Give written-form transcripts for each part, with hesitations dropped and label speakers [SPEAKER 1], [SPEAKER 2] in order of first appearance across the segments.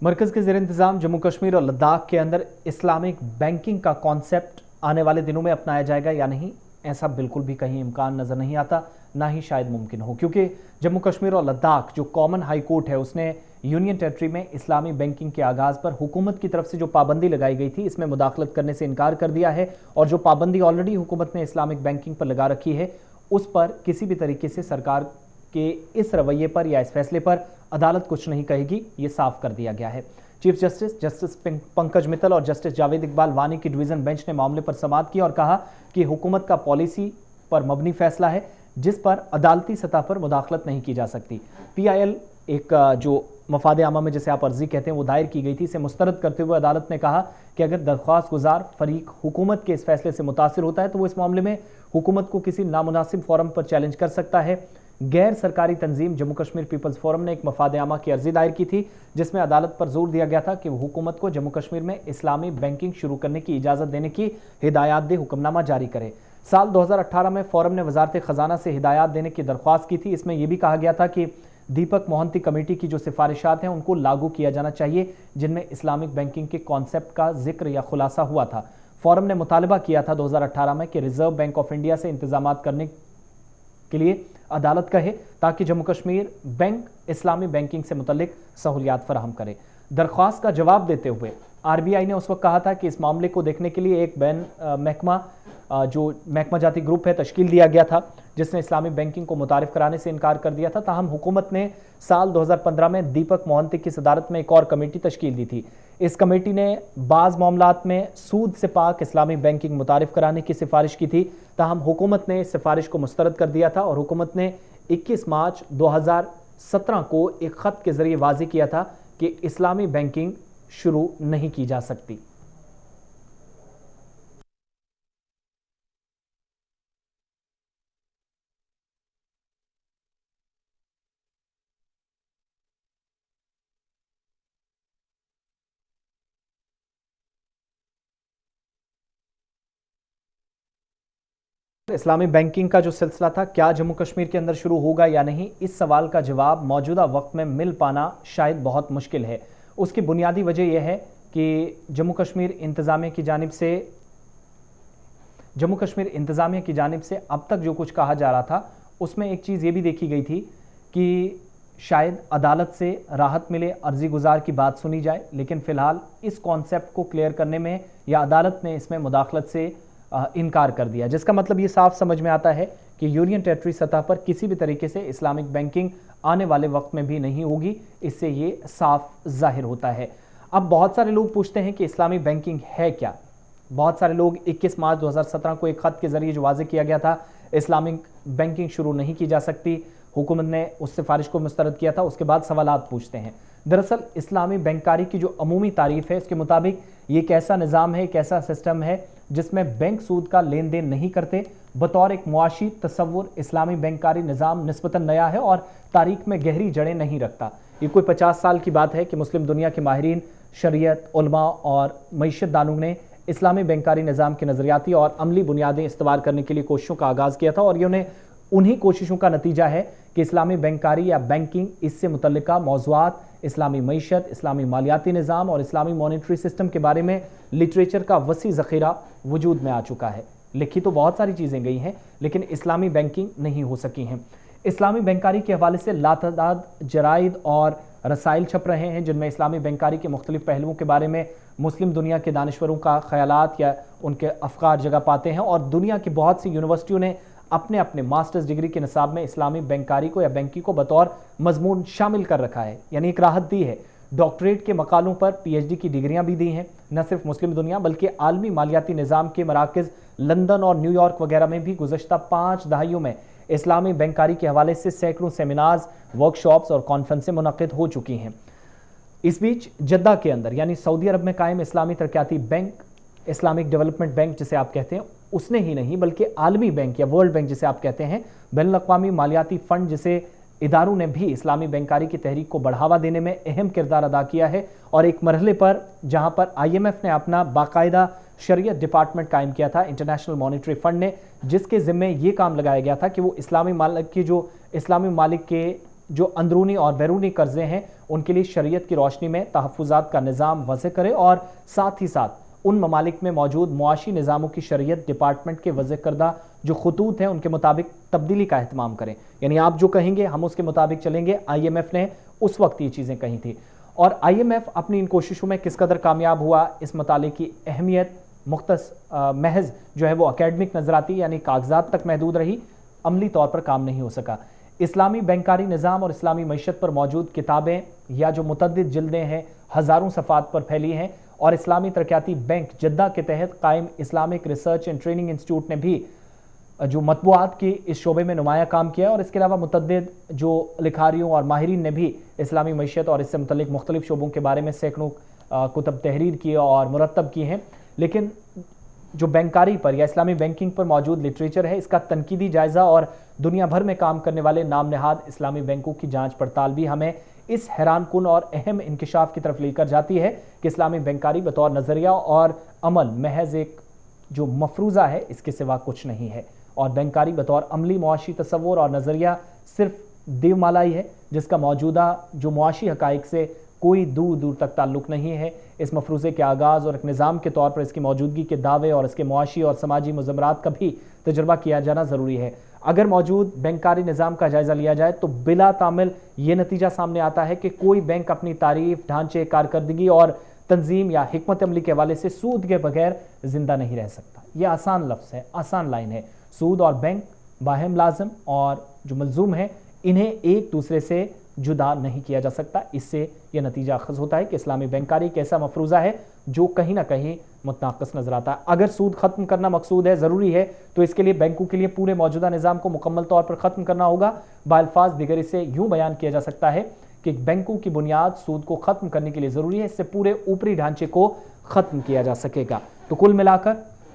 [SPEAKER 1] मरकज़ के ज़ेर इंतज़ाम जम्मू कश्मीर और लद्दाख के अंदर इस्लामिक बैंकिंग का कॉन्सेप्ट आने वाले दिनों में अपनाया जाएगा या नहीं, ऐसा बिल्कुल भी कहीं इम्कान नज़र नहीं आता, ना ही शायद मुमकिन हो, क्योंकि जम्मू कश्मीर और लद्दाख जो कॉमन हाई कोर्ट है उसने यूनियन टेरिटरी में इस्लामी बैंकिंग के आगाज़ पर हुकूमत की तरफ से जो पाबंदी लगाई गई थी इसमें मुदाखलत करने से इनकार कर दिया है, और जो पाबंदी ऑलरेडी हुकूमत ने इस्लामिक बैंकिंग पर लगा रखी है उस पर किसी भी तरीके से सरकार के इस रवैये पर या इस फैसले पर अदालत कुछ नहीं कहेगी, ये साफ कर दिया गया है। चीफ जस्टिस पंकज मित्तल और जस्टिस जावेद इकबाल वानी की डिवीज़न बेंच ने मामले पर समाअत की और कहा कि हुकूमत का पॉलिसी पर मबनी फैसला है जिस पर अदालती सतह पर मुदाखलत नहीं की जा सकती। PIL एक जो मफाद आमा में जिसे आप अर्जी कहते हैं वो दायर की गई थी, इसे मुस्तरद करते हुए अदालत ने कहा कि अगर दरख्वास्त गुजार फरीक हुकूमत के इस फैसले से मुतासिर होता है तो वो इस मामले में हुकूमत को किसी नामुनासिब फोरम पर चैलेंज कर सकता है। गैर सरकारी तंजीम जम्मू कश्मीर पीपल्स फोरम ने एक मफाद आमा की अर्जी दायर की थी जिसमें अदालत पर जोर दिया गया था कि वो हुकूमत को जम्मू कश्मीर में इस्लामी बैंकिंग शुरू करने की इजाज़त देने की हिदायत दे हुक्मनामा जारी करे। साल 2018 में फोरम ने वजारत खजाना से हिदायत देने की दरख्वास्त की थी। इसमें यह भी कहा गया था कि दीपक मोहंती कमेटी की जो सिफारिशात हैं उनको लागू किया जाना चाहिए जिनमें इस्लामिक बैंकिंग के कॉन्सेप्ट का जिक्र या खुलासा हुआ था। फोरम ने मुतालबा किया था 2018 में कि रिजर्व बैंक ऑफ इंडिया से इंतजाम करने के लिए अदालत कहे ताकि जम्मू कश्मीर बैंक इस्लामी बैंकिंग से मुतल्लिक सहूलियात फराहम करे। दरख्वास्त का जवाब देते हुए RBI ने उस वक्त कहा था कि इस मामले को देखने के लिए एक बैन महकमा जाती ग्रुप है तश्कील दिया गया था जिसने इस्लामी बैंकिंग को मुतारिफ कराने से इनकार कर दिया था। ताहम हुकूमत ने साल 2015 में दीपक मोहंती की सदारत में एक और कमेटी तश्कील दी थी। इस कमेटी ने बाज़ मामलात में सूद से पाक इस्लामी बैंकिंग मुतारिफ कराने की सिफारिश की थी। ताहम हुकूमत ने इस सिफारिश को मुस्तरद कर दिया था और हुकूमत ने 21 मार्च 2017 को एक ख़त के ज़रिए वाज़ेह किया था कि इस्लामी बैंकिंग शुरू नहीं की जा सकती। इस्लामी बैंकिंग का जो सिलसिला था क्या जम्मू कश्मीर के अंदर शुरू होगा या नहीं, इस सवाल का जवाब मौजूदा वक्त में मिल पाना शायद बहुत मुश्किल है। उसकी बुनियादी वजह यह है कि जम्मू कश्मीर इंतज़ामिया की जानिब से अब तक जो कुछ कहा जा रहा था उसमें एक चीज़ ये भी देखी गई थी कि शायद अदालत से राहत मिले, अर्जी गुजार की बात सुनी जाए, लेकिन फ़िलहाल इस कॉन्सेप्ट को क्लियर करने में या अदालत ने इसमें मुदाखलत से इनकार कर दिया, जिसका मतलब ये साफ समझ में आता है कि यूनियन टेरिटरी सतह पर किसी भी तरीके से इस्लामिक बैंकिंग आने वाले वक्त में भी नहीं होगी। इससे ये साफ जाहिर होता है। अब बहुत सारे लोग पूछते हैं कि इस्लामी बैंकिंग है क्या। बहुत सारे लोग 21 मार्च 2017 को एक ख़त के ज़रिए जो वाज़ेह किया गया था इस्लामिक बैंकिंग शुरू नहीं की जा सकती, हुकूमत ने उस सिफारिश को मुस्तरद किया था, उसके बाद सवालात पूछते हैं। दरअसल इस्लामी बैंकारी की जो अमूमी तारीफ़ है उसके मुताबिक ये एक ऐसा निज़ाम है, एक ऐसा सिस्टम है जिसमें बैंक सूद का लेन देन नहीं करते। बतौर एक मुआशी तसव्वुर इस्लामी बैंकारी निज़ाम निस्बतन नया है और तारीख में गहरी जड़ें नहीं रखता। ये कोई 50 साल की बात है कि मुस्लिम दुनिया के माहिरीन शरीयत, उलमा और मईशत दानों ने इस्लामी बैंकारी निज़ाम के नज़रियाती और अमली बुनियादें इस्तवार करने के लिए कोशिशों का आगाज़ किया था, और ये उन्हीं कोशिशों का नतीजा है कि इस्लामी बैंकारी या बैंकिंग इससे मुतल्लिका मौज़ूआत, इस्लामी मईशत, इस्लामी मालियाती निज़ाम और इस्लामी मॉनिटरी सिस्टम के बारे में लिटरेचर का वसी ज़ख़ीरा वजूद में आ चुका है। लिखी तो बहुत सारी चीज़ें गई हैं लेकिन इस्लामी बैंकिंग नहीं हो सकी हैं। इस्लामी बैंकारी के हवाले से लातादाद जराइद और रसाइल छप रहे हैं जिनमें इस्लामी बैंकारी के मुख्तलिफ पहलुओं के बारे में मुस्लिम दुनिया के दानिश्वरों का ख्यालात या उनके अफ़कार जगह पाते हैं, और दुनिया की बहुत सी यूनिवर्सिटियों ने अपने अपने मास्टर्स डिग्री के निसाब में इस्लामी बैंकारी को या बैंकिंग को बतौर मजमून शामिल कर रखा है, यानी एक राहत दी है। डॉक्टरेट के मकालों पर PhD की डिग्रियां भी दी हैं। न सिर्फ मुस्लिम दुनिया बल्कि आलमी मालियाती निज़ाम के मराकज़ लंदन और न्यूयॉर्क वगैरह में भी गुज़श्ता 5 दहाइयों में इस्लामी बैंकारी के हवाले से सैकड़ों सेमिनार्स, वर्कशॉप्स और कॉन्फ्रेंसें मुनक़िद हो चुकी हैं। इस बीच जद्दा के अंदर यानी सऊदी अरब में कायम इस्लामी तरक्याती बैंक, इस्लामिक डेवलपमेंट बैंक जिसे आप कहते हैं, उसने ही नहीं बल्कि आलमी बैंक या वर्ल्ड बैंक जिसे आप कहते हैं, बैनुल-अक़वामी मालियाती फ़ंड जिसे इदारों ने भी इस्लामी बैंकारी की तहरीक को बढ़ावा देने में अहम किरदार अदा किया है। और एक मरहले पर जहां पर IMF ने अपना बाकायदा शरीयत डिपार्टमेंट कायम किया था, इंटरनेशनल मॉनिटरी फंड ने, जिसके ज़िम्मे ये काम लगाया गया था कि वो इस्लामी मालिक के जो अंदरूनी और बैरूनी कर्जे हैं उनके लिए शरीयत की रोशनी में तहफ़्फ़ुज़ात का निज़ाम वज़े करे और साथ ही साथ उन ममालिक में मौजूद मुआशी निज़ामों की शरीयत डिपार्टमेंट के वज़े करदा जो खतूत हैं उनके मुताबिक तब्दीली का एहतमाम करें। यानी आप जो कहेंगे हम उसके मुताबिक चलेंगे। IMF ने उस वक्त ये चीज़ें कही थी और IMF अपनी इन कोशिशों में किस कदर कामयाब हुआ, इस मताले की अहमियत महज जो है वो एकेडमिक नजर आती, यानी कागजात तक महदूद रही, अमली तौर पर काम नहीं हो सका। इस्लामी बैंकारी निज़ाम और इस्लामी मईशत पर मौजूद किताबें या जो मुतअद्दिद जिल्दें हैं हज़ारों सफ़ात पर फैली हैं और इस्लामी तरक्याती बैंक जद्दा के तहत कायम Islamic research and training institute ने भी जो मतबूआत की इस शोबे में नुमाया काम किया और इसके अलावा मुतअद्दिद जो लिखारियों और माहिरीन ने भी इस्लामी मईशत और इससे मुतल्लिक मुख्तलिफ शोबों के बारे में सैकड़ों कुतब तहरीर किए और मुरतब किए हैं। लेकिन जो बैंकारी पर या इस्लामी बैंकिंग पर मौजूद लिटरेचर है इसका तनकीदी जायज़ा और दुनिया भर में काम करने वाले नाम नहाद इस्लामी बैंकों की जांच पड़ताल भी हमें इस हैरानकुन और अहम इंकिशाफ की तरफ लेकर जाती है कि इस्लामी बैंकारी बतौर नज़रिया और अमल महज एक जो मफरूज़ा है इसके सिवा कुछ नहीं है और बैंकारी बतौर अमली मुआशी तसव्वुर और नज़रिया सिर्फ देवमालाई है जिसका मौजूदा जो मुआशी हक़ाइक़ से कोई दूर दूर तक ताल्लुक़ नहीं है। इस मफरूज़े के आगाज़ और एक निज़ाम के तौर पर इसकी मौजूदगी के दावे और इसके मुआशी और समाजी मुज़मरात का भी तजुर्बा किया जाना ज़रूरी है। अगर मौजूद बैंकारी निज़ाम का जायज़ा लिया जाए तो बिला तामिल ये नतीजा सामने आता है कि कोई बैंक अपनी तारीफ, ढांचे, कारकर्दगी और तंजीम या हिकमत अमली के हवाले से सूद के बगैर ज़िंदा नहीं रह सकता। ये आसान लफ्ज़ है, आसान लाइन है। सूद और बैंक बाहम लाज़िम और जो मलजूम है इन्हें एक दूसरे से जुदा नहीं किया जा सकता। इससे यह नतीजा अखज़ होता है कि इस्लामी बैंकारी एक ऐसा मफरूज़ा है जो कहीं ना कहीं मुतनाक़िस नज़र आता है। अगर सूद ख़त्म करना मकसूद है, ज़रूरी है, तो इसके लिए बैंकों के लिए पूरे मौजूदा निज़ाम को मुकम्मल तौर पर ख़त्म करना होगा। बाल्फाज दिगर इसे यूँ बयान किया जा सकता है कि बैंकों की बुनियाद सूद को ख़त्म करने के लिए ज़रूरी है, इससे पूरे ऊपरी ढांचे को ख़त्म किया जा सकेगा। तो कुल मिलाकर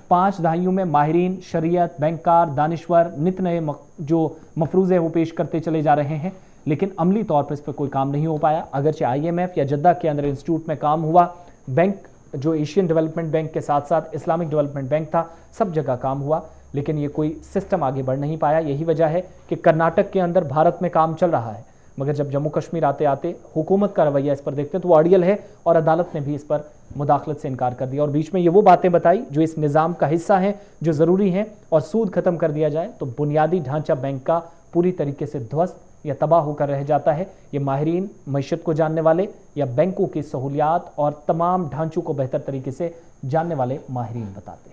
[SPEAKER 1] 5 दहाइयों में माहिरीन, शरीयत, बैंकार, दानिश्वर नित नए जो मफरूज़े वो पेश करते चले जा रहे हैं, लेकिन अमली तौर पर इस पर कोई काम नहीं हो पाया। अगरचे IMF या जद्दा के अंदर इंस्टीट्यूट में काम हुआ, बैंक जो एशियन डेवलपमेंट बैंक के साथ साथ इस्लामिक डेवलपमेंट बैंक था, सब जगह काम हुआ, लेकिन ये कोई सिस्टम आगे बढ़ नहीं पाया। यही वजह है कि कर्नाटक के अंदर भारत में काम चल रहा है, मगर जब जम्मू कश्मीर आते आते हुकूमत का रवैया इस पर देखते हैं तो वो अड़ियल है और अदालत ने भी इस पर मुदाखलत से इनकार कर दिया और बीच में ये वो बातें बताई जो इस निज़ाम का हिस्सा हैं, जो ज़रूरी हैं, और सूद ख़त्म कर दिया जाए तो बुनियादी ढांचा बैंक का पूरी तरीके से ध्वस्त या तबाह होकर रह जाता है। ये माहिरीन, मईशत को जानने वाले या बैंकों की सहूलियात और तमाम ढांचों को बेहतर तरीके से जानने वाले माहिरीन बताते हैं।